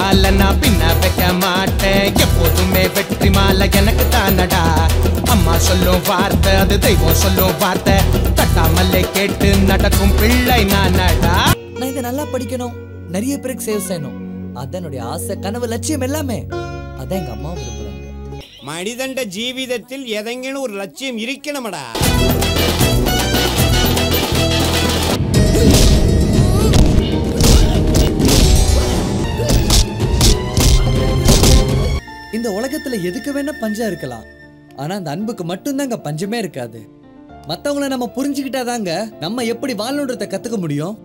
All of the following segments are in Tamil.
கால நான் பின்ன வைக்க மாட்டேன் எப்போதுமே வெற்றி மாலை எனக்கு தானடா அம்மா சொல்லும் வார்த்தை அது தெய்வம் சொல்லும் வார்த்தை தட்டாமல்லே கேட்டு நடக்கும் பிள்ளை நானடா நான் இதை நல்லா படிக்கணும் நிறைய பேருக்கு சேவ் செய்யணும் அதான் என்னுடைய ஆசை கனவு லட்சியம் எல்லாமே அதான் எங்க அம்மா விரும்புறாங்க மனிதண்ட ஜீவிதத்தில் எதங்கன்னு ஒரு லட்சியம் இருக்கணும்டா இந்த உலகத்துல எதுக்கு வேணா பஞ்சம் இருக்கலாம் ஆனா அந்த அன்புக்கு மட்டும்தாங்க பஞ்சமே இருக்காது மத்தவங்களை நம்ம புரிஞ்சுக்கிட்டாதாங்க நம்ம எப்படி வாழணுன்றத கத்துக்க முடியும்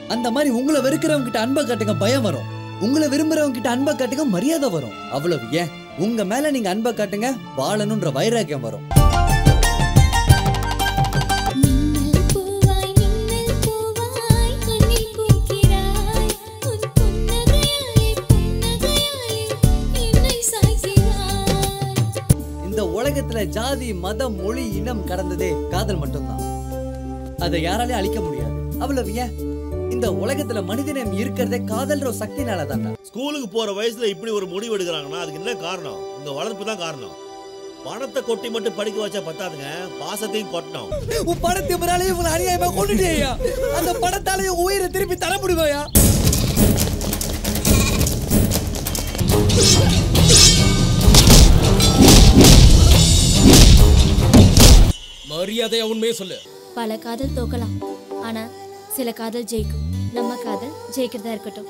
அந்த மாதிரி உங்களை வெறுக்கிறவங்க கிட்ட அன்பை காட்டுங்க பயம் வரும் உங்களை விரும்புறவங்க கிட்ட அன்பை காட்டுங்க மரியாதை வரும் அவ்வளவு ஏன் உங்க மேல நீங்க அன்பை காட்டுங்க வாழணும்ன்ற வைராக்கியம் வரும் உலகத்துல ஜாதி மதம் மொழி இனம் கடந்ததே காதல் மட்டும்தான் அதை யாராலையும் அழிக்க முடியாது அவ்வளவு ஏன் இந்த உலகத்துல மனிதனம் இருக்கிறதே காதல்ற சக்தினாலதான் ஸ்கூலுக்கு போற வயசுல இப்படி ஒரு முடிவு எடுக்கிறாங்கன்னா அதுக்கு என்ன காரணம் உங்க வளர்ப்பு தான் காரணம் பணத்தை கொட்டி மட்டும் படிக்க வச்சா பத்தாதுங்க பாசத்தையும் கொட்டணும் உன் பணத்தை முன்னாலேயே உங்களை அநியாயமா கொண்டுட்டேயா அந்த பணத்தாலேயே உயிரை திருப்பி தர முடியுமாயா மரியாதையா உண்மையே சொல்லு பல காதல் தோக்கலாம் ஆனா சில காதல் ஜெயிக்கும் நம்ம காதல் ஜெயிக்கிறதா இருக்கட்டும்